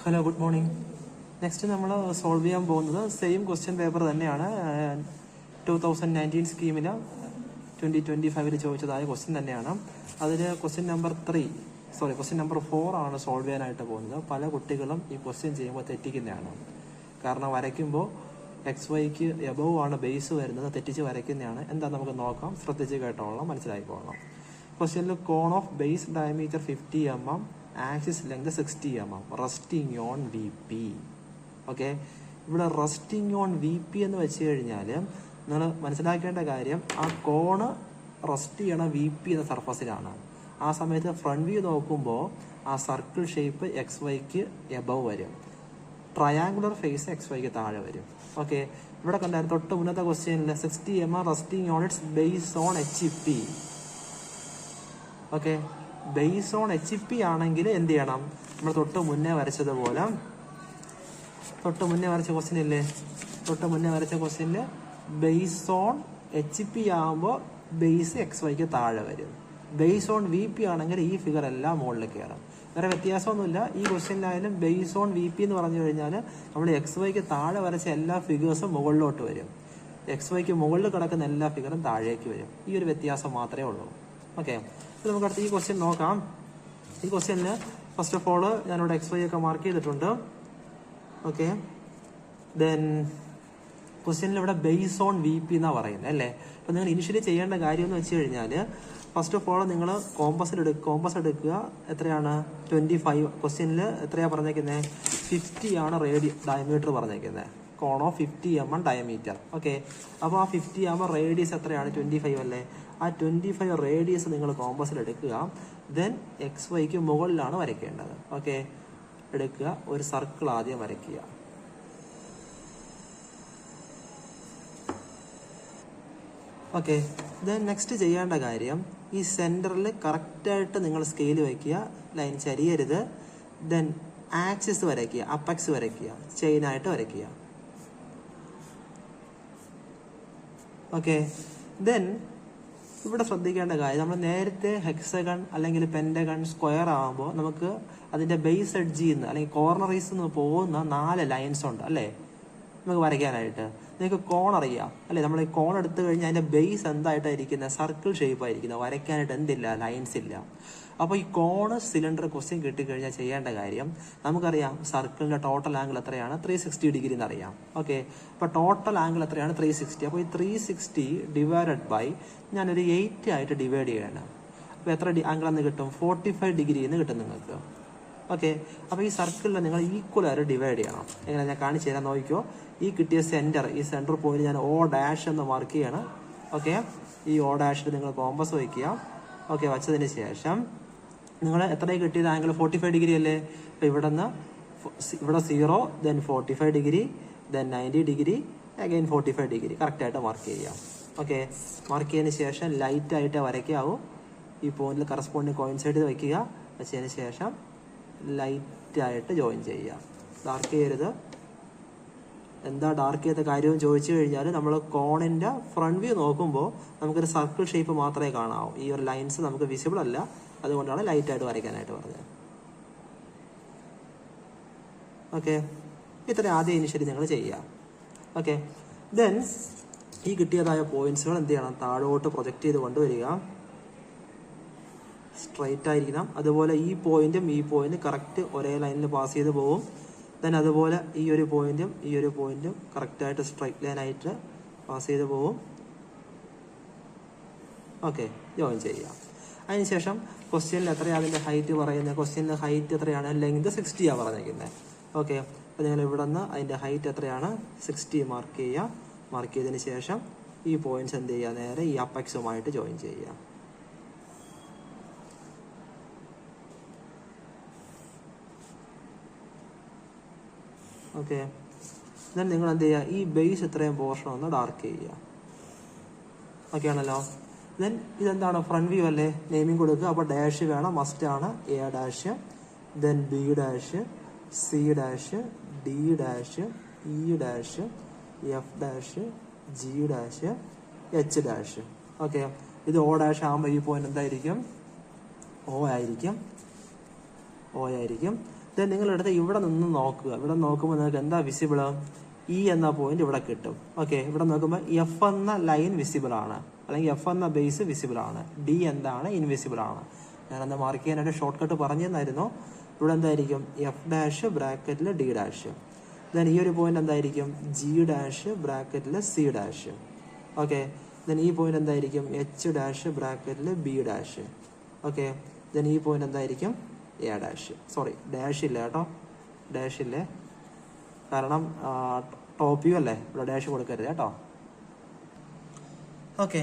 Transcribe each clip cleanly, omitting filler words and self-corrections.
Hello, good morning. Next നമ്മൾ solve ചെയ്യാൻ പോകുന്നത് സെയിം ക്വസ്റ്റ്യൻ പേപ്പർ തന്നെയാണ്. 2019 സ്കീമിൽ 2025 ചോദിച്ചതായ ക്വസ്റ്റ്യൻ തന്നെയാണ്. അതിൽ ക്വസ്റ്റ്യൻ നമ്പർ 4 ആണ് സോൾവ് ചെയ്യാനായിട്ട് പോകുന്നത്. പല കുട്ടികളും ഈ ക്വസ്റ്റ്യൻ ചെയ്യുമ്പോൾ തെറ്റിക്കുന്നതാണ്. കാരണം വരയ്ക്കുമ്പോൾ XYക്ക് എബവ് ആണ് ബേസ് വരുന്നത്, തെറ്റിച്ച് വരയ്ക്കുന്നതാണ്. എന്താ നമുക്ക് നോക്കാം, ശ്രദ്ധിച്ച് കേട്ടോളാം, മനസ്സിലാക്കിക്കോളാം. ക്വസ്റ്റ്യനിൽ cone of base diameter 50 mm, axis length 60 mm, resting on VP. Okay, ഇവിടെ റെസ്റ്റിംഗ് ഓൺ VP എന്ന് വെച്ച് കഴിഞ്ഞാൽ നിങ്ങൾ മനസ്സിലാക്കേണ്ട കാര്യം, ആ കോണ് റെസ്റ്റ് ചെയ്യണ VP എന്ന സർഫസിലാണ്. ആ സമയത്ത് ഫ്രണ്ട് വ്യൂ നോക്കുമ്പോൾ ആ സർക്കിൾ ഷേപ്പ് XYക്ക് എബവ് വരും, ട്രയാങ്കുലർ ഫേസ് XYക്ക് താഴെ വരും. ഓക്കെ, ഇവിടെ കണ്ടായിരുന്നു തൊട്ട് മുന്നത്തെ ക്വസ്റ്റ്യനിൽ 60 mm resting on its base on HP. Okay, base on HP ആണെങ്കിൽ എന്ത് ചെയ്യണം, നമ്മൾ തൊട്ട് മുന്നേ വരച്ചതുപോലെ, തൊട്ട് മുന്നേ വരച്ച ക്വസ്റ്റ്യനിൽ ബേസ് ഓൺ HP ആകുമ്പോൾ ബേസ് XYക്ക് താഴെ വരും. ബേസ് ഓൺ VP ആണെങ്കിൽ ഈ ഫിഗർ എല്ലാം മുകളിൽ കയറും. വേറെ വ്യത്യാസമൊന്നുമില്ല. ഈ ക്വസ്റ്റ്യനിലായാലും ബേസ് ഓൺ VP എന്ന് പറഞ്ഞു കഴിഞ്ഞാൽ നമ്മൾ XYക്ക് താഴെ വരച്ച എല്ലാ ഫിഗേഴ്സും മുകളിലോട്ട് വരും, XYക്ക് മുകളിൽ കിടക്കുന്ന എല്ലാ ഫിഗറും താഴേക്ക് വരും. ഈ ഒരു വ്യത്യാസം മാത്രമേ ഉള്ളൂ. ഓക്കെ, നമുക്ക് അടുത്ത് ഈ ക്വസ്റ്റ്യൻ നോക്കാം. ഈ ക്വസ്റ്റ്യനിൽ ഫസ്റ്റ് ഓഫ് ഓൾ ഞാനിവിടെ XY ഒക്കെ മാർക്ക് ചെയ്തിട്ടുണ്ട്. ഓക്കെ, ദെൻ ക്വസ്റ്റ്യനിൽ ഇവിടെ ബേസ് ഓൺ VP എന്നാണ് പറയുന്നത് അല്ലേ. അപ്പം നിങ്ങൾ ഇനിഷ്യലി ചെയ്യേണ്ട കാര്യം എന്ന് വെച്ച് കഴിഞ്ഞാൽ, ഫസ്റ്റ് ഓഫ് ഓൾ നിങ്ങൾ കോമ്പസ് എടുക്കുക. എത്രയാണ്? 25. ക്വസ്റ്റ്യനിൽ എത്രയാണ് പറഞ്ഞേക്കുന്നത്? 50 ആണ് ഡയമീറ്റർ പറഞ്ഞേക്കുന്നത്. കോൺ ഓഫ് 50 mm ഡയമീറ്റർ. ഓക്കെ, അപ്പോൾ ആ 50 ആകുമ്പോൾ റേഡിയസ് എത്രയാണ്? 25 അല്ലേ. ആ 25 റേഡിയസ് നിങ്ങൾ കോമ്പസിൽ എടുക്കുക. ദെൻ XYക്ക് മുകളിലാണ് വരയ്ക്കേണ്ടത്. ഓക്കെ, എടുക്കുക, ഒരു സർക്കിൾ ആദ്യം വരയ്ക്കുക. ഓക്കെ, ദെൻ നെക്സ്റ്റ് ചെയ്യേണ്ട കാര്യം, ഈ സെന്ററിൽ കറക്റ്റായിട്ട് നിങ്ങൾ സ്കെയിൽ വയ്ക്കുക, ലൈൻ ചരിയരുത്. ദെൻ ആക്സിസ് വരയ്ക്കുക, അപ്പക്സ് വരയ്ക്കുക, ചെയിനായിട്ട് വരയ്ക്കുക. ഓക്കെ, ദെൻ ഇവിടെ ശ്രദ്ധിക്കേണ്ട കാര്യം, നമ്മൾ നേരത്തെ ഹെക്സഗൺ അല്ലെങ്കിൽ പെന്റഗൺ സ്ക്വയർ ആകുമ്പോൾ നമുക്ക് അതിന്റെ ബേസ് എഡ്ജിൽ നിന്ന് അല്ലെങ്കിൽ കോർണറീസ് നിന്ന് പോകുന്ന 4 ലൈൻസ് ഉണ്ട് അല്ലേ നമുക്ക് വരയ്ക്കാനായിട്ട്. നിങ്ങൾക്ക് കോൺ അറിയാം അല്ലേ. നമ്മൾ ഈ കോൺ എടുത്തു കഴിഞ്ഞാൽ അതിന്റെ ബേസ് എന്തായിട്ടായിരിക്കുന്നത്? സർക്കിൾ ഷേപ്പ് ആയിരിക്കുന്നത്. വരയ്ക്കാനായിട്ട് എന്തില്ല? ലൈൻസ് ഇല്ല. അപ്പോൾ ഈ കോണ് സിലിണ്ടർ ക്വസ്റ്റ്യൻ കിട്ടിക്കഴിഞ്ഞാൽ ചെയ്യേണ്ട കാര്യം, നമുക്കറിയാം സർക്കിളിന്റെ ടോട്ടൽ ആംഗിൾ എത്രയാണ്? 360 ഡിഗ്രി എന്നറിയാം. ഓക്കെ, അപ്പോൾ ടോട്ടൽ ആംഗിൾ എത്രയാണ്? 360. അപ്പോൾ ഈ 360 ഡിവൈഡഡ് ബൈ ഞാനൊരു 8 ആയിട്ട് ഡിവൈഡ് ചെയ്യണം. അപ്പോൾ എത്ര ആംഗിൾ എന്ന് കിട്ടും? 45 ഡിഗ്രി എന്ന് കിട്ടും നിങ്ങൾക്ക്. ഓക്കെ, അപ്പോൾ ഈ സർക്കിളിൽ നിങ്ങൾ ഈക്വൽ ആയിട്ട് ഡിവൈഡ് ചെയ്യണം. എങ്ങനെ ഞാൻ കാണിച്ചു തരാൻ നോക്കിക്കോ. ഈ കിട്ടിയ ഈ സെന്റർ പോയിന്റ് ഞാൻ O' എന്ന് മാർക്ക് ചെയ്യണം. ഓക്കെ, ഈ O' നിങ്ങൾ കോമ്പസ് വയ്ക്കുക. ഓക്കെ, വച്ചതിന് ശേഷം നിങ്ങൾ എത്രയും കിട്ടിയത് ആംഗിൾ 45 ഡിഗ്രി അല്ലേ. അപ്പോൾ ഇവിടെ 0, then 45 degree, then 90 degree, again 45 degree കറക്റ്റായിട്ട് മാർക്ക് ചെയ്യാം. ഓക്കെ, മാർക്ക് ചെയ്തതിന് ശേഷം ലൈറ്റായിട്ട് വരയ്ക്കാവും. ഈ പോയിന്റിൽ കറസ്പോണ്ടിങ് കോയിൻസൈഡ് ചെയ്ത് വയ്ക്കുക. വെച്ചതിന് ശേഷം ലൈറ്റായിട്ട് ജോയിൻ ചെയ്യുക. ഡാർക്ക് ചെയ്യരുത്. എന്താ ഡാർക്ക് ചെയ്ത കാര്യവും ചോദിച്ചു കഴിഞ്ഞാൽ, നമ്മൾ കോണിന്റെ ഫ്രണ്ട് വ്യൂ നോക്കുമ്പോൾ നമുക്കൊരു സർക്കിൾ ഷേപ്പ് മാത്രമേ കാണാവൂ. ഈ ഒരു ലൈൻസ് നമുക്ക് വിസിബിൾ അല്ല, അതുകൊണ്ടാണ് ലൈറ്റായിട്ട് വരയ്ക്കാനായിട്ട് പറഞ്ഞത്. ഓക്കെ, ഇത്ര ആദ്യം ഇനിഷ്യലി നിങ്ങൾ ചെയ്യുക. ഓക്കെ, ദെൻ ഈ കിട്ടിയതായ പോയിന്റ്സുകൾ എന്ത് ചെയ്യണം? താഴോട്ട് പ്രൊജക്ട് ചെയ്ത് കൊണ്ടുവരിക. സ്ട്രൈറ്റ് ആയിരിക്കണം. അതുപോലെ ഈ പോയിന്റും കറക്റ്റ് ഒരേ ലൈനിൽ പാസ് ചെയ്ത് പോകും. ദെൻ അതുപോലെ ഈ ഒരു പോയിന്റും കറക്റ്റായിട്ട് സ്ട്രൈറ്റ് ലൈൻ ആയിട്ട് പാസ് ചെയ്ത് പോകും. ഓക്കെ, ജോയിൻ ചെയ്യുക. അതിനുശേഷം ക്വസ്റ്റ്യനിൽ എത്രയാണ് അതിൻ്റെ ഹൈറ്റ് പറയുന്നത്? ക്വസ്റ്റ്യനിലെ ഹൈറ്റ് എത്രയാണ്? ലെങ്ത് 60 ആണ് പറഞ്ഞിരിക്കുന്നത്. ഓക്കെ, അപ്പോൾ നിങ്ങൾ ഇവിടെ നിന്ന് അതിൻ്റെ ഹൈറ്റ് എത്രയാണ്? 60 മാർക്ക് ചെയ്യുക. മാർക്ക് ചെയ്തതിന് ശേഷം ഈ പോയിന്റ്സ് എന്ത് ചെയ്യുക? നേരെ ഈ അപ്പെക്സുമായിട്ട് ജോയിൻ ചെയ്യുക. ഓക്കെ, ദെൻ നിങ്ങൾ എന്ത് ചെയ്യുക? ഈ ബേസ് ഇത്രയും പോർഷൻ ഒന്ന് ഡാർക്ക് ചെയ്യുക. ഓക്കെ ആണല്ലോ. ദെൻ ഇതെന്താണ്? ഫ്രണ്ട് വ്യൂ അല്ലേ. നെയിമിംഗ് കൊടുക്കുക. അപ്പോൾ ഡാഷ് വേണം, മസ്റ്റ് ആണ്. A', then B', C', D', E', F', G', H'. Okay, ഇത് O' ആകുമ്പോൾ ഈ പോയിന്റ് എന്തായിരിക്കും? O ആയിരിക്കും. ദെൻ നിങ്ങളെടുത്ത് ഇവിടെ നിന്ന് നോക്കുക. ഇവിടെ നോക്കുമ്പോൾ നിങ്ങൾക്ക് എന്താ വിസിബിൾ? ഇ എന്ന പോയിന്റ് ഇവിടെ കിട്ടും. ഓക്കെ, ഇവിടെ നോക്കുമ്പോൾ എഫ് എന്ന ലൈൻ വിസിബിൾ ആണ്, അല്ലെങ്കിൽ എഫ് എന്ന ബേസ് വിസിബിൾ ആണ്. ഡി എന്താണ്? ഇൻവിസിബിൾ ആണ്. ഞാനെന്താ മാർക്ക് ചെയ്യാനായിട്ട് ഷോർട്ട് കട്ട് പറഞ്ഞു തന്നായിരുന്നു. ഇവിടെ എന്തായിരിക്കും? എഫ് ഡാഷ് ബ്രാക്കറ്റിൽ ഡി ഡാഷ്. ദെൻ ഈ ഒരു പോയിന്റ് എന്തായിരിക്കും? ജി ഡാഷ് ബ്രാക്കറ്റിൽ സി ഡാഷ്. ഓക്കെ, ദെൻ ഈ പോയിന്റ് എന്തായിരിക്കും? എച്ച് ഡാഷ് ബ്രാക്കറ്റിൽ ബി ഡാഷ്. ഓക്കെ, ദെൻ ഈ പോയിന്റ് എന്തായിരിക്കും? A dash. സോറി, ഡാഷ് ഇല്ല കേട്ടോ, ഡാഷ് ഇല്ലേ, കാരണം ടോപ്പ് വ്യൂ അല്ലേ, ഇവിടെ ഡാഷ് കൊടുക്കരുത് കേട്ടോ. ഓക്കെ,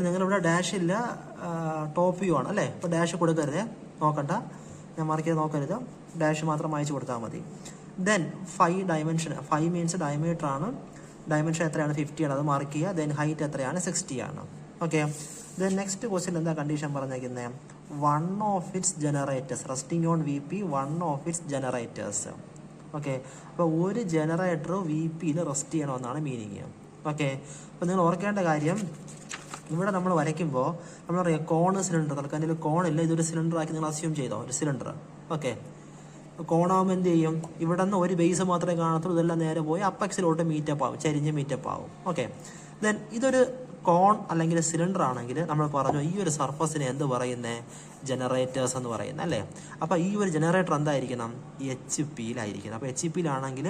നിങ്ങളിവിടെ ഡാഷ് ഇല്ല, ടോപ്പ് വ്യൂ ആണ് അല്ലേ, ഇപ്പോൾ ഡാഷ് കൊടുക്കരുത്, നോക്കണ്ട, ഞാൻ മാർക്ക് ചെയ്ത് നോക്കരുത്, ഡാഷ് മാത്രം അയച്ചു കൊടുത്താൽ മതി. ദെൻ 5 ഡയമെൻഷൻ, 5 മീൻസ് ഡയമീറ്റർ ആണ്, ഡയമെൻഷൻ എത്രയാണ്? 50 ആണ്, അത് മാർക്ക് ചെയ്യുക. ദെൻ ഹൈറ്റ് എത്രയാണ്? 60 ആണ്. ഓക്കെ, ദെൻ നെക്സ്റ്റ് ക്വസ്റ്റ്യൻ എന്താ കണ്ടീഷൻ പറഞ്ഞേക്കുന്നത്? One of its generators resting on V P, one of its generators. Okay, അപ്പോൾ ഒരു ജനറേറ്റർ വി പിയിൽ റെസ്റ്റ് ചെയ്യണമെന്നാണ് മീനിങ്. ഓക്കെ, അപ്പോൾ നിങ്ങൾ ഓർക്കേണ്ട കാര്യം, ഇവിടെ നമ്മൾ വരയ്ക്കുമ്പോൾ നമ്മൾ പറയാം കോണ് സിലിണ്ടർ, തൽക്കാലം കോണില്ല, ഇതൊരു സിലിണ്ടർ ആക്കി നിങ്ങൾ അസ്യൂം ചെയ്തോ, ഒരു സിലിണ്ടർ. ഓക്കെ, കോണാകുമ്പോൾ എന്ത് ചെയ്യും? ഇവിടെ നിന്ന് ഒരു ബേസ് മാത്രമേ കാണത്തുള്ളൂ, ഇതെല്ലാം നേരെ പോയി അപ്പക്സിലോട്ട് മീറ്റപ്പ് ആവും, ചരിഞ്ഞ് മീറ്റപ്പ് ആവും. ഓക്കെ, ദെൻ ഇതൊരു കോൺ അല്ലെങ്കിൽ സിലിണ്ടർ ആണെങ്കിൽ നമ്മൾ പറഞ്ഞു ഈ ഒരു സർഫസിനെ എന്ത് പറയുന്നത്? ജനറേറ്റേഴ്സ് എന്ന് പറയുന്നത് അല്ലേ. അപ്പോൾ ഈ ഒരു ജനറേറ്റർ എന്തായിരിക്കണം? എച്ച് പിയിലായിരിക്കണം. അപ്പോൾ എച്ച് പിയിലാണെങ്കിൽ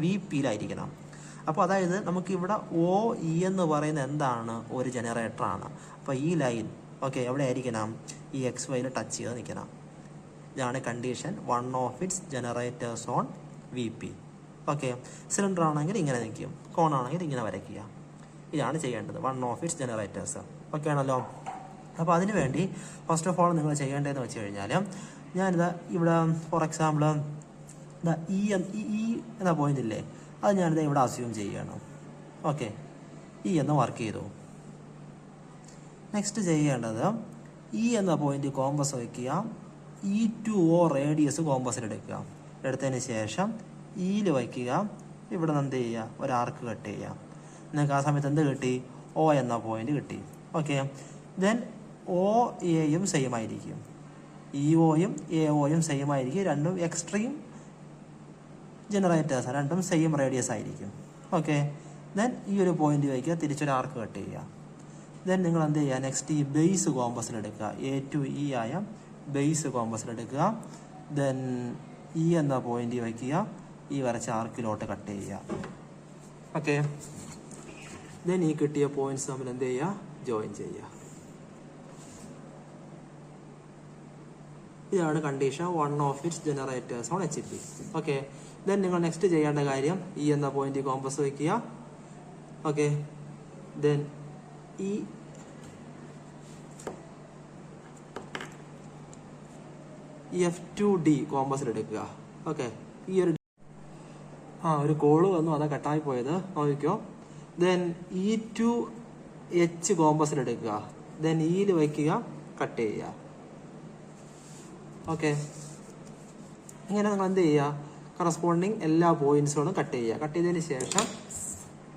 വി പിയിലായിരിക്കണം. അപ്പോൾ അതായത് നമുക്ക് ഇവിടെ ഒ ഇ എന്ന് പറയുന്നത് എന്താണ്? ഒരു ജനറേറ്ററാണ്. അപ്പോൾ ഈ ലൈൻ ഓക്കെ എവിടെ ആയിരിക്കണം? ഈ എക്സ് വൈയിൽ ടച്ച് ചെയ്ത് നിൽക്കണം. ഇതാണ് condition, one of its generators on V P. Okay, cylinder ആണെങ്കിൽ ഇങ്ങനെ നിൽക്കും, കോൺ ആണെങ്കിൽ ഇങ്ങനെ വരയ്ക്കുക. ഇതാണ് ചെയ്യേണ്ടത്, one of its generators. Okay ആണല്ലോ. അപ്പോൾ അതിന് വേണ്ടി ഫസ്റ്റ് ഓഫ് ഓൾ നിങ്ങൾ ചെയ്യേണ്ടതെന്ന് വെച്ച് കഴിഞ്ഞാൽ, ഞാനിതാ ഇവിടെ ഫോർ എക്സാമ്പിൾ ഇ എന്ന പോയിന്റ് ഇല്ലേ, അത് ഞാനിത് ഇവിടെ അസ്യൂം ചെയ്യുകയാണ്. ഓക്കെ, ഇ എന്ന് മാർക്ക് ചെയ്തു. നെക്സ്റ്റ് ചെയ്യേണ്ടത് ഇ എന്ന പോയിന്റ് കോമ്പസ് വയ്ക്കുക, ഇ ടു ഒ റേഡിയസ് കോമ്പസിൽ എടുക്കുക. എടുത്തതിന് ശേഷം ഇയിൽ വയ്ക്കുക, ഇവിടെ നിന്ന് എന്ത് ചെയ്യുക? ഒരു ആർക്ക് കട്ട് ചെയ്യുക. നിങ്ങൾക്ക് ആ സമയത്ത് എന്ത് കിട്ടി? ഒ എന്ന പോയിന്റ് കിട്ടി. ഓക്കെ, ദെൻ ഒ എയും സെയിം ആയിരിക്കും, ഇ ഒയും എ ഒയും സെയിം ആയിരിക്കും, രണ്ടും എക്സ്ട്രീം ജനറേറ്റേഴ്സ്, രണ്ടും സെയിം റേഡിയസ് ആയിരിക്കും. ഓക്കെ, ദെൻ ഈ ഒരു പോയിന്റ് വയ്ക്കുക, തിരിച്ചൊരു ആർക്ക് കട്ട് ചെയ്യുക. ദെൻ നിങ്ങൾ എന്ത് ചെയ്യുക? നെക്സ്റ്റ് ഈ ബേസ് കോമ്പസിലെടുക്കുക, എ ടു ഇ ആയ ബേസ് കോമ്പസിലെടുക്കുക. ദെൻ ഇ എന്ന പോയിന്റ് വയ്ക്കുക, ഈ വരച്ച ആർക്കിലോട്ട് കട്ട് ചെയ്യുക. ഓക്കെ, ദെൻ ഈ കിട്ടിയ പോയിന്റ്സ് നമ്മൾ എന്ത് ചെയ്യുക? ജോയിൻ ചെയ്യുക. ഇതാണ് condition, one of its generators on H P. Okay, then നിങ്ങൾ നെക്സ്റ്റ് ചെയ്യേണ്ട കാര്യം ഇ എന്ന പോയിന്റ് കോമ്പസ് വയ്ക്കുക. ഓക്കെ, ദെൻ ഈ F2D കോമ്പസിലെടുക്കുക. ഓക്കെ, ഈ ഒരു കോള് വന്നു, അതാ കട്ടായി പോയത്, നോക്കിക്കോ. Then E2H കോമ്പസിലെടുക്കുക. ദെൻ ഇയിൽ വയ്ക്കുക, കട്ട് ചെയ്യുക. ഓക്കെ, ഇങ്ങനെ നിങ്ങൾ എന്ത് ചെയ്യുക? കറസ്പോണ്ടിങ് എല്ലാ പോയിന്റ്സുകളും കട്ട് ചെയ്യുക. കട്ട് ചെയ്തതിന് ശേഷം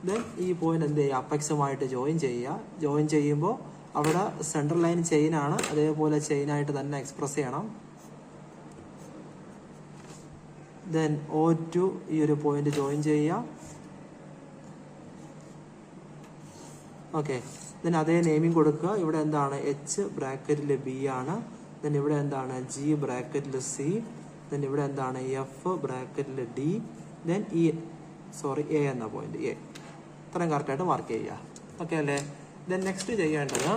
ദെൻ ഈ പോയിന്റ് എന്ത് ചെയ്യുക? അപ്പെക്സുമായിട്ട് ജോയിൻ ചെയ്യുക. ജോയിൻ ചെയ്യുമ്പോൾ അവിടെ സെൻട്രൽ ലൈൻ ചെയിനാണ്, അതേപോലെ ചെയിനായിട്ട് തന്നെ എക്സ്പ്രസ് ചെയ്യണം. ദെൻ O2 ഈ ഒരു പോയിന്റ് ജോയിൻ ചെയ്യുക. ഓക്കെ, ദെൻ അതേ നെയിമിംഗ് കൊടുക്കുക. ഇവിടെ എന്താണ്? എച്ച് ബ്രാക്കറ്റിൽ ബി ആണ്. ദെൻ ഇവിടെ എന്താണ്? ജി ബ്രാക്കറ്റിൽ സി. ദെൻ ഇവിടെ എന്താണ്? എഫ് ബ്രാക്കറ്റിൽ ഡി. ദെൻ എ എന്ന പോയിന്റ് എ. ഇത്രയും കറക്റ്റായിട്ട് മാർക്ക് ചെയ്യുക. ഓക്കെ അല്ലേ? ദെൻ നെക്സ്റ്റ് ചെയ്യേണ്ടത്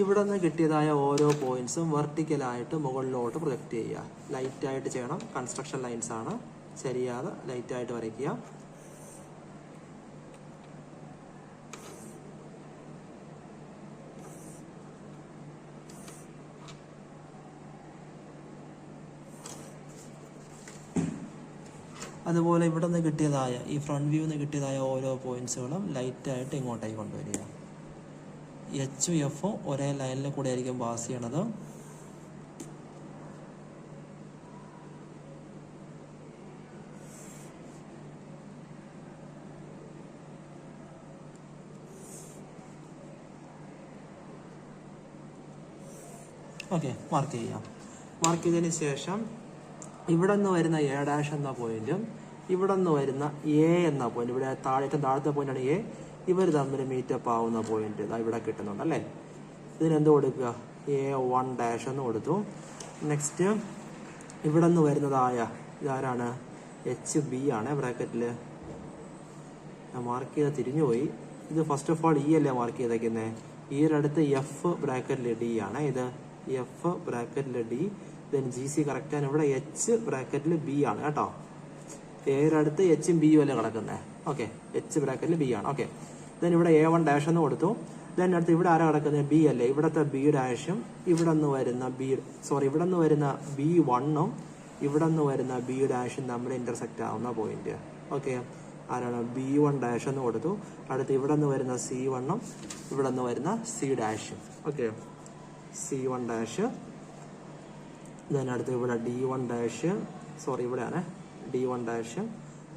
ഇവിടെ നിന്ന് കിട്ടിയതായ ഓരോ പോയിന്റ്സും വെർട്ടിക്കലായിട്ട് മുകളിലോട്ട് പ്രൊജക്റ്റ് ചെയ്യുക. ലൈറ്റായിട്ട് ചെയ്യണം, കൺസ്ട്രക്ഷൻ ലൈൻസ് ആണ്, ശരിയാതെ ലൈറ്റായിട്ട് വരയ്ക്കുക. അതുപോലെ ഇവിടെ നിന്ന് കിട്ടിയതായ ഈ ഫ്രണ്ട് വ്യൂ നിന്ന് കിട്ടിയതായ ഓരോ പോയിന്റ്സുകളും ലൈറ്റായിട്ട് ഇങ്ങോട്ടേക്ക് കൊണ്ടുവരിക. എച്ചും എഫും ഒരേ ലൈനിൽ കൂടെ ആയിരിക്കും പാസ് ചെയ്യണത്. ഓക്കെ, മാർക്ക് ചെയ്യാം. മാർക്ക് ചെയ്തതിന് ശേഷം ഇവിടെ നിന്ന് വരുന്ന എ ഡാഷ് എന്ന പോയിന്റും ഇവിടെ നിന്ന് വരുന്ന എ എന്ന പോയിന്റ്, ഇവിടെ ഏറ്റവും താഴത്തെ പോയിന്റാണ് എ, ഇവർ തമ്മിൽ മീറ്റപ്പ് ആവുന്ന പോയിന്റ് ഇവിടെ കിട്ടുന്നുണ്ട് അല്ലേ. ഇതിനെന്ത് കൊടുക്കുക? A1 എന്ന് കൊടുത്തു. നെക്സ്റ്റ് ഇവിടെ നിന്ന് വരുന്നതായ ഇതാരാണ്? HB ആണ് ബ്രാക്കറ്റിൽ. ഞാൻ മാർക്ക് ചെയ്ത തിരിഞ്ഞുപോയി. ഇത് ഫസ്റ്റ് ഓഫ് ഓൾ ഇ അല്ലേ മാർക്ക് ചെയ്തേക്കുന്നത്. ഈയുടെ അടുത്ത് എഫ് ബ്രാക്കറ്റിൽ ഡി ആണ്. ഇത് എഫ് ബ്രാക്കറ്റിൽ ഡി, ദെൻ GC കറക്റ്റ് ആണ്. ഇവിടെ H ബ്രാക്കറ്റിൽ ബി ആണ് കേട്ടോ. എയുടെ അടുത്ത് എച്ചും ബിയും അല്ലേ കിടക്കുന്നത്. ഓക്കെ, H ബ്രാക്കറ്റിൽ ബി ആണ്. ഓക്കെ, ദെൻ ഇവിടെ A1 എന്ന് കൊടുത്തു. ദെൻ അടുത്ത് ഇവിടെ ആരാ കിടക്കുന്നത്? ബി അല്ലേ. ഇവിടത്തെ ബി ഡാഷും ഇവിടെ നിന്ന് വരുന്ന ഇവിടെ നിന്ന് വരുന്ന B1ഉം ഇവിടെ നിന്ന് വരുന്ന ബി ഡാഷും തമ്മിൽ ഇന്റർസെക്റ്റ് ആവുന്ന പോയിന്റ്. ഓക്കെ, ആരാണ്? B1 എന്ന് കൊടുത്തു. അടുത്ത് ഇവിടെ നിന്ന് വരുന്ന C1ഉം ഇവിടെ നിന്ന് വരുന്ന C ഡാഷും. ഓക്കെ, C1, ദെൻ അടുത്ത് ഇവിടെ D1, ഇവിടെയാണ് D1,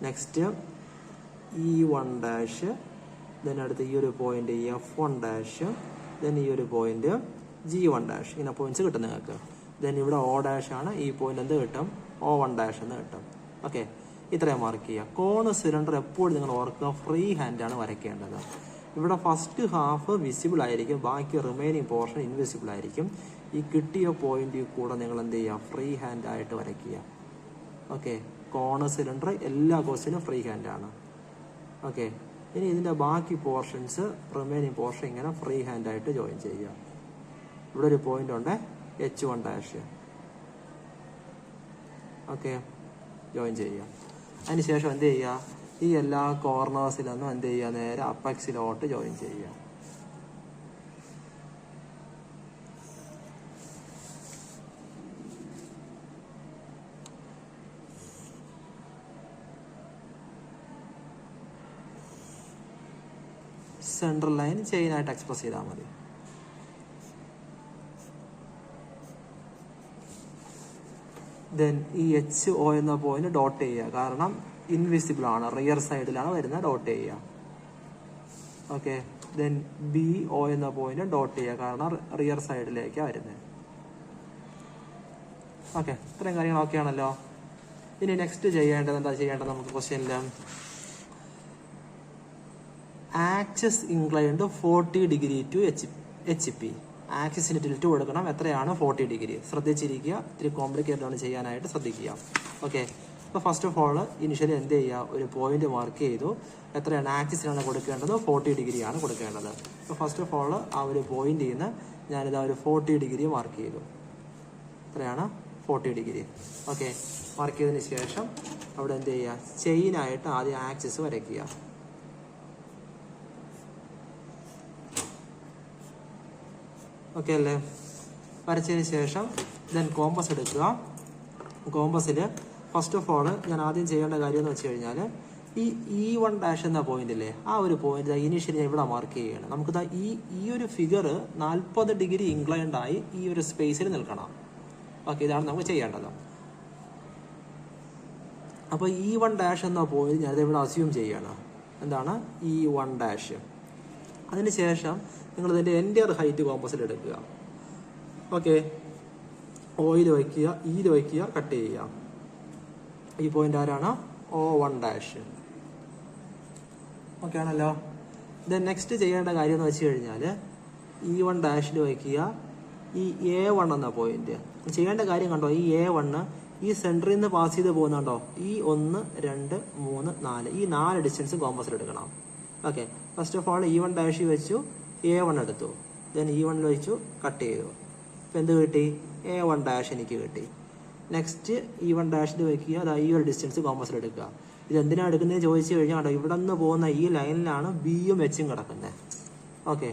നെക്സ്റ്റ് E1, ദെൻ അടുത്ത് ഈ ഒരു പോയിന്റ് F1, ദെൻ ഈ ഒരു പോയിന്റ് G1. ഇങ്ങനെ പോയിന്റ്സ് കിട്ടും നിങ്ങൾക്ക്. ദെൻ ഇവിടെ O' ആണ്. ഈ പോയിന്റ് എന്ത് കിട്ടും? O1 എന്ന് കിട്ടും. ഓക്കെ, ഇത്രയും മാർക്ക് ചെയ്യുക. കോണ് സിലിണ്ടർ എപ്പോഴും നിങ്ങൾ ഓർക്കുക, ഫ്രീ ഹാൻഡാണ് വരയ്ക്കേണ്ടത്. ഇവിടെ ഫസ്റ്റ് ഹാഫ് വിസിബിൾ ആയിരിക്കും, ബാക്കി റിമൈനിങ് പോർഷൻ ഇൻവിസിബിൾ ആയിരിക്കും. ഈ കിട്ടിയ പോയിന്റിൽ കൂടെ നിങ്ങൾ എന്ത് ചെയ്യുക? ഫ്രീ ഹാൻഡ് ആയിട്ട് വരയ്ക്കുക. ഓക്കെ, കോണ് സിലിണ്ടർ എല്ലാ ക്വസ്റ്റിനും ഫ്രീ ഹാൻഡാണ്. ഓക്കെ, ഇനി ഇതിൻ്റെ ബാക്കി പോർഷൻസ്, റിമൈനിങ് പോർഷൻ ഇങ്ങനെ ഫ്രീ ഹാൻഡ് ആയിട്ട് ജോയിൻ ചെയ്യുക. ഇവിടെ ഒരു പോയിന്റ് ഉണ്ട് H1. ഓക്കെ, ജോയിൻ ചെയ്യുക. അതിനുശേഷം എന്ത് ചെയ്യുക? ഈ എല്ലാ കോർണേഴ്സിലൊന്നും എന്ത് ചെയ്യുക? നേരെ അപ്പെക്സിലോട്ട് ജോയിൻ ചെയ്യുക. സെൻട്രൽ ലൈൻ ചെയിനായിട്ട് എക്സ്പ്രസ് ചെയ്താൽ മതി. ദെൻ ഈ HO എന്ന പോയിന്റ് ഡോട്ട് ചെയ്യുക, കാരണം ഇൻവിസിബിൾ ആണ്, റിയർ സൈഡിലാണ് വരുന്നത്, ഡോട്ട് ചെയ്യുക. ഓക്കെ, ദെൻ BO എന്ന പോയിന്റ് ഡോട്ട് ചെയ്യുക, കാരണം റിയർ സൈഡിലേക്കാണ് വരുന്നത്. ഓക്കെ, ഇത്രയും കാര്യങ്ങൾ ഓക്കെ ആണല്ലോ. ഇനി നെക്സ്റ്റ് ചെയ്യേണ്ടത് എന്താ ചെയ്യേണ്ടത്? നമുക്ക് ക്വസ്റ്റ്യനിൽ axis inclined 40 degree to HP. ആക്സിസിന് ടിൽറ്റ് കൊടുക്കണം. എത്രയാണ്? 40 ഡിഗ്രി. ശ്രദ്ധിച്ചിരിക്കുക, ഇത്തിരി കോംപ്ലിക്കേറ്റഡ് ആണ് ചെയ്യാനായിട്ട്, ശ്രദ്ധിക്കുക. ഓക്കെ, അപ്പോൾ ഫസ്റ്റ് ഓഫ് ഓൾ ഇനിഷ്യലി എന്ത് ചെയ്യുക? ഒരു പോയിന്റ് മാർക്ക് ചെയ്തു. എത്രയാണ്? ആക്സിസിനാണ് കൊടുക്കേണ്ടത്? 40 ഡിഗ്രിയാണ് കൊടുക്കേണ്ടത്. അപ്പോൾ ഫസ്റ്റ് ഓഫ് ഓൾ ആ ഒരു പോയിന്റിൽ നിന്ന് ഞാനിത് ഒരു 40 ഡിഗ്രി മാർക്ക് ചെയ്തു. എത്രയാണ്? 40 ഡിഗ്രി. ഓക്കെ, മാർക്ക് ചെയ്തതിന് ശേഷം അവിടെ എന്ത് ചെയ്യുക? ചെയിനായിട്ട് ആദ്യം ആക്സിസ് വരയ്ക്കുക. ഓക്കെ അല്ലേ? വരച്ചതിന് ശേഷം ദെൻ കോമ്പസ് എടുക്കുക. കോമ്പസിൽ ഫസ്റ്റ് ഓഫ് ഓൾ ഞാൻ ആദ്യം ചെയ്യേണ്ട കാര്യം എന്ന് വെച്ച് കഴിഞ്ഞാൽ, ഈ E1 എന്ന പോയിന്റ് ഇല്ലേ, ആ ഒരു പോയിന്റ് ഇനീഷ്യലി ഞാൻ ഇവിടെ മാർക്ക് ചെയ്യുകയാണ്. നമുക്കിതാ ഈ ഒരു ഫിഗർ 40 ഡിഗ്രി ഇൻക്ലൈൻഡ് ആയി ഈ ഒരു സ്പേസിൽ നിൽക്കണം. ഓക്കെ, ഇതാണ് നമുക്ക് ചെയ്യേണ്ടത്. അപ്പോൾ E1 എന്ന പോയിന്റ് ഞാനിത് ഇവിടെ അസ്യൂം ചെയ്യണം. എന്താണ്? E1. അതിനുശേഷം നിങ്ങൾ ഇതിൻ്റെ എൻ്റയർ ഹൈറ്റ് കോമ്പസിൽ എടുക്കുക. ഓക്കെ, ഓയിൽ വയ്ക്കുക, ഈയിൽ വയ്ക്കുക, കട്ട് ചെയ്യുക. ഈ പോയിന്റ് ആരാണ്? O1. ഓക്കെ ആണല്ലോ. ദെൻ നെക്സ്റ്റ് ചെയ്യേണ്ട കാര്യം എന്ന് വെച്ച് കഴിഞ്ഞാൽ, E1 വയ്ക്കുക. ഈ A1 എന്ന പോയിന്റ് ചെയ്യേണ്ട കാര്യം കണ്ടോ? ഈ A1 ഈ സെൻറ്ററിൽ നിന്ന് പാസ് ചെയ്ത് പോകുന്നുണ്ടോ? ഈ 1, 2, 3, 4 ഈ 4 ഡിസ്റ്റൻസ് കോമ്പസിൽ എടുക്കണം. Okay, first of all E1 വെച്ചു, A1 എടുത്തു, ദെൻ E1 വെച്ചു, കട്ട് ചെയ്തു. ഇപ്പം എന്ത് കിട്ടി? A1 എനിക്ക് കിട്ടി. നെക്സ്റ്റ് E1 വയ്ക്കുക. അത് ഈ ഒരു ഡിസ്റ്റൻസ് കോമ്പസിൽ എടുക്കുക. ഇത് എന്തിനാണ് എടുക്കുന്നത് ചോദിച്ചു കഴിഞ്ഞാൽ, ഇവിടെ നിന്ന് പോകുന്ന ഈ ലൈനിലാണ് ബിയും എച്ചും കിടക്കുന്നത്. ഓക്കെ,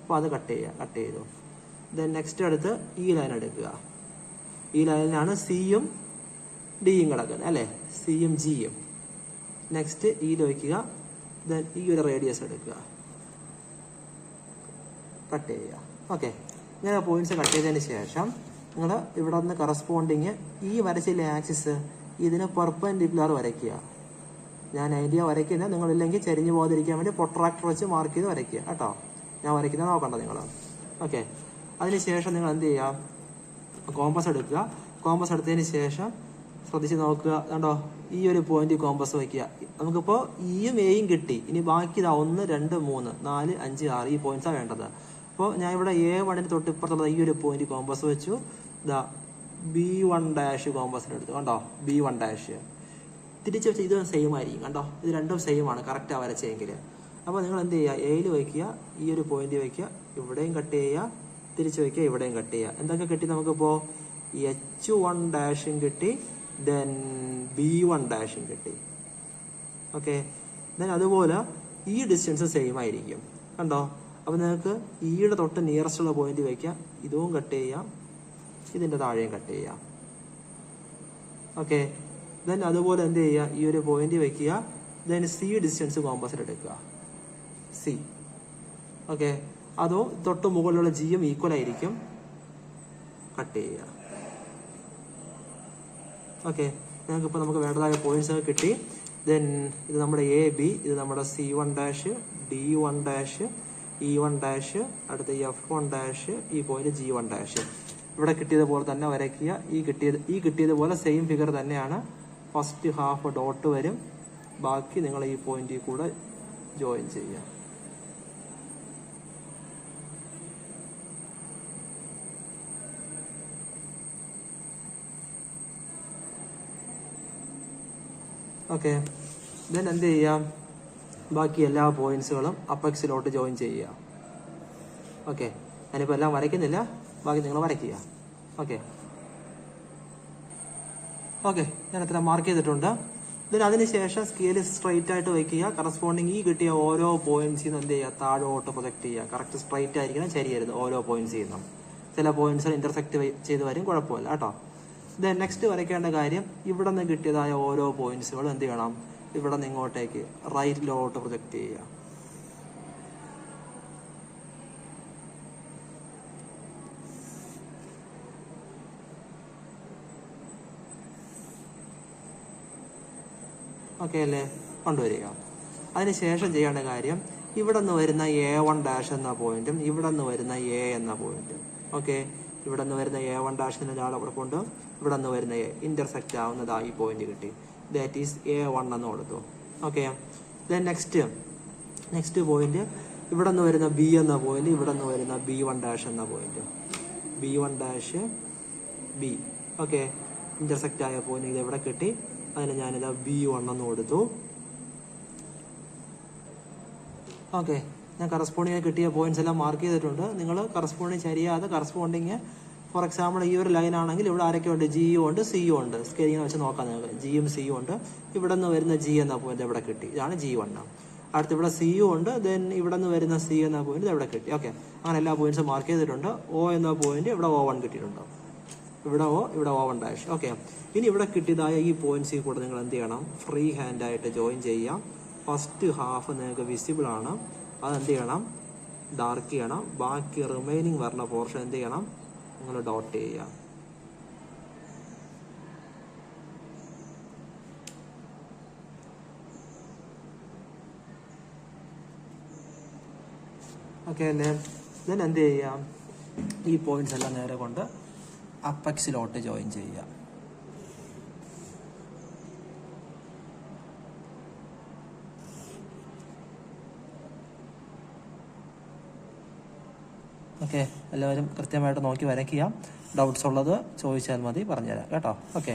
അപ്പോൾ അത് കട്ട് ചെയ്തു. ദെൻ നെക്സ്റ്റ് അടുത്ത് ഈ ലൈൻ എടുക്കുക. ഈ ലൈനിലാണ് സിയും ഡിയും കിടക്കുന്നത് അല്ലേ, സിയും ജിയും. നെക്സ്റ്റ് ഈയിൽ വയ്ക്കുക. ദെൻ ഈ ഒരു റേഡിയസ് എടുക്കുക, കട്ട് ചെയ്യുക. ഓക്കെ, ഇങ്ങനെ പോയിന്റ്സ് കട്ട് ചെയ്തതിന് ശേഷം നിങ്ങൾ ഇവിടെ നിന്ന് കറസ്പോണ്ടിങ് ഈ വരച്ചില്ലേ ആക്സിസ്, ഇതിന് പെർപെൻഡിക്കുലർ വരയ്ക്കുക. ഞാൻ ഐഡിയ വരയ്ക്കുന്നത്, നിങ്ങളില്ലെങ്കിൽ ചെരിഞ്ഞു പോകാതിരിക്കാൻ വേണ്ടി പ്രൊട്രാക്ടർ വെച്ച് മാർക്ക് ചെയ്ത് വരയ്ക്കുക കേട്ടോ. ഞാൻ വരയ്ക്കുന്നത് നോക്കണ്ട നിങ്ങൾ. ഓക്കെ, അതിനുശേഷം നിങ്ങൾ എന്ത് ചെയ്യുക? കോമ്പസ് എടുക്കുക. കോമ്പസ് എടുത്തതിന് ശേഷം ശ്രദ്ധിച്ച് നോക്കുക. കണ്ടോ, ഈ ഒരു പോയിന്റ് കോമ്പസ് വയ്ക്കുക. നമുക്കിപ്പോൾ ഇയും എയും കിട്ടി. ഇനി ബാക്കി ഇതാ 1, 2, 3, 4, 5, 6 ഈ പോയിന്റ്സാണ് വേണ്ടത്. അപ്പോൾ ഞാൻ ഇവിടെ A1 തൊട്ടിപ്പുറത്തുള്ള ഈ ഒരു പോയിന്റ് കോമ്പസ് വെച്ചു. ഇതാ B1 കോമ്പസിനെടുത്തു. കണ്ടോ, B1 തിരിച്ച് വെച്ച് ഇത് സെയിം ആയിരിക്കും. കണ്ടോ, ഇത് രണ്ടും സെയിം ആണ് കറക്റ്റാണ് വരച്ചെങ്കിൽ. അപ്പോൾ നിങ്ങൾ എന്ത് ചെയ്യുക, എയിൽ വയ്ക്കുക, ഈ ഒരു പോയിന്റ് വയ്ക്കുക, ഇവിടെയും കട്ട് ചെയ്യുക, തിരിച്ച് വയ്ക്കുക, ഇവിടെയും കട്ട് ചെയ്യുക. എന്തൊക്കെ കിട്ടി നമുക്കിപ്പോൾ? H1 കിട്ടി, ദെൻ B1 കിട്ടി. ഓക്കെ, ദെൻ അതുപോലെ ഈ ഡിസ്റ്റൻസ് സെയിം ആയിരിക്കും. കണ്ടോ, അപ്പോൾ നിങ്ങൾക്ക് ഈയുടെ തൊട്ട് നിയറസ്റ്റ് ഉള്ള പോയിന്റ് വയ്ക്കാം, ഇതും കട്ട് ചെയ്യാം, ഇതിൻ്റെ താഴെയും കട്ട് ചെയ്യാം. ഓക്കെ, ദെൻ അതുപോലെ എന്ത് ചെയ്യുക, ഈ ഒരു പോയിന്റ് വയ്ക്കുക, ദെൻ C ഡിസ്റ്റൻസ് കോമ്പസിൽ എടുക്കുക, C. ഓക്കെ, അതോ തൊട്ട് മുകളിലുള്ള ജിയും ഈക്വൽ ആയിരിക്കും, കട്ട് ചെയ്യുക. ഓക്കെ, ഞങ്ങൾക്കിപ്പോൾ നമുക്ക് വേണ്ടതായ പോയിന്റ്സ് ഒക്കെ കിട്ടി. ദെൻ ഇത് നമ്മുടെ AB, ഇത് നമ്മുടെ C1 D1 E1 അടുത്ത F1 ഈ പോയിന്റ് G1. ഇവിടെ കിട്ടിയതുപോലെ തന്നെ വരയ്ക്കുക. ഈ കിട്ടിയതുപോലെ സെയിം ഫിഗർ തന്നെയാണ്. ഫസ്റ്റ് ഹാഫ് ഡോട്ട് വരും, ബാക്കി നിങ്ങൾ ഈ പോയിന്റിൽ കൂടെ ജോയിൻ ചെയ്യുക. ഓക്കെ, ദെൻ എന്ത് ചെയ്യാം, ബാക്കി എല്ലാ പോയിന്റ്സുകളും അപ്പെക്സിലോട്ട് ജോയിൻ ചെയ്യുക. ഓക്കെ, ഞാനിപ്പോൾ എല്ലാം വരയ്ക്കുന്നില്ല, ബാക്കി നിങ്ങൾ വരയ്ക്കുക. ഓക്കെ, ഞാൻ എത്ര മാർക്ക് ചെയ്തിട്ടുണ്ട്. ദെൻ അതിനുശേഷം സ്കെയിൽ സ്ട്രൈറ്റ് ആയിട്ട് വയ്ക്കുക. കറസ്പോണ്ടിങ് ഈ കിട്ടിയ ഓരോ പോയിന്റ്സിൽ നിന്ന് എന്ത് ചെയ്യുക, താഴോട്ട് പ്രൊജക്ട് ചെയ്യുക. കറക്റ്റ് സ്ട്രൈറ്റ് ആയിരിക്കണം, ശരിയായിരുന്നു ഓരോ പോയിന്റ്സിൽ നിന്നും. ചില പോയിന്റ്സ് ഇന്റർസെക്ട് ചെയ്ത് വരും, കുഴപ്പമില്ല കേട്ടോ. ദെൻ നെക്സ്റ്റ് വരയ്ക്കേണ്ട കാര്യം, ഇവിടെ നിന്ന് കിട്ടിയതായ ഓരോ പോയിന്റ്സുകളും എന്ത് ചെയ്യണം, ഇവിടെ നിന്ന് ഇങ്ങോട്ടേക്ക് റൈറ്റിലോട്ട് പ്രൊജക്ട് ചെയ്യുക. ഓക്കെ അല്ലേ, കൊണ്ടുവരിക. അതിനുശേഷം ചെയ്യേണ്ട കാര്യം, ഇവിടെ നിന്ന് വരുന്ന A1 എന്ന പോയിന്റും ഇവിടെ നിന്ന് വരുന്ന A എന്ന പോയിന്റും, ഓക്കെ, ഇവിടെ നിന്ന് വരുന്ന A1 ഒരാൾ അവിടെ കൊണ്ട് ഇവിടെ നിന്ന് വരുന്ന A ഇന്റർസെക്റ്റ് ആവുന്നതായി പോയിന്റ് കിട്ടി. ദാറ്റ് ഈസ് A1 എന്ന് കൊടുത്തു. ഓക്കെ, ദെൻ നെക്സ്റ്റ് പോയിന്റ്, ഇവിടെ നിന്ന് വരുന്ന B എന്ന പോയിന്റ്, ഇവിടെ നിന്ന് വരുന്ന B1 എന്ന point, B1 B. Okay, intersect ആയ പോയിന്റ് ഇത് എവിടെ കിട്ടി, അതിന് ഞാനിത് B1 എന്ന് കൊടുത്തു. ഓക്കെ, ഞാൻ കറസ്പോണ്ടിങ് കിട്ടിയ പോയിന്റ്സ് എല്ലാം മാർക്ക് ചെയ്തിട്ടുണ്ട്. നിങ്ങൾ കറസ്പോണ്ടിങ് ശരിയാതെ കറസ്പോണ്ടിങ്, ഫോർ എക്സാമ്പിൾ ഈ ഒരു ലൈൻ ആണെങ്കിൽ ഇവിടെ ആരൊക്കെ ഉണ്ട്, ജിയും ഉണ്ട് സിയും ഉണ്ട്. സ്കെയിലിങ്ങനെ വെച്ച് നോക്കാം നിങ്ങൾക്ക്, ജിയും സിയും ഉണ്ട്. ഇവിടെ നിന്ന് വരുന്ന ജി എന്ന പോയിന്റ് എവിടെ കിട്ടി, ഇതാണ് G1. അടുത്ത് ഇവിടെ സിയും ഉണ്ട്. ദെൻ ഇവിടെ നിന്ന് വരുന്ന C എന്ന പോയിന്റ് എവിടെ കിട്ടി. ഓക്കെ, അങ്ങനെ എല്ലാ പോയിന്റ്സും മാർക്ക് ചെയ്തിട്ടുണ്ട്. O എന്ന പോയിന്റ് ഇവിടെ O1 കിട്ടിയിട്ടുണ്ട്, ഇവിടെ O, ഇവിടെ O1. ഓക്കെ, ഇനി ഇവിടെ കിട്ടിയതായ ഈ പോയിന്റ്സിൽ കൂടെ നിങ്ങൾ എന്ത് ചെയ്യണം, ഫ്രീ ഹാൻഡ് ആയിട്ട് ജോയിൻ ചെയ്യാം. ഫസ്റ്റ് ഹാഫ് നിങ്ങൾക്ക് വിസിബിൾ ആണ്, അതെന്ത് ചെയ്യണം, ഡാർക്ക് ചെയ്യണം. ബാക്കി റിമൈനിങ് വരുന്ന പോർഷൻ എന്ത് ചെയ്യണം, നിങ്ങൾ ഡോട്ട് ചെയ്യുക. ഓക്കെ അല്ലേ, ദെൻ എന്ത് ചെയ്യാം, ഈ പോയിന്റ്സ് എല്ലാം നേരെ കൊണ്ട് അപ്പെക്സിലോട്ട് ജോയിൻ ചെയ്യുക. ഓക്കെ, എല്ലാവരും കൃത്യമായിട്ട് നോക്കി വരയ്ക്കുക. ഡൗട്ട്സ് ഉള്ളത് ചോദിച്ചാൽ മതി, പറഞ്ഞുതരാം കേട്ടോ. ഓക്കെ.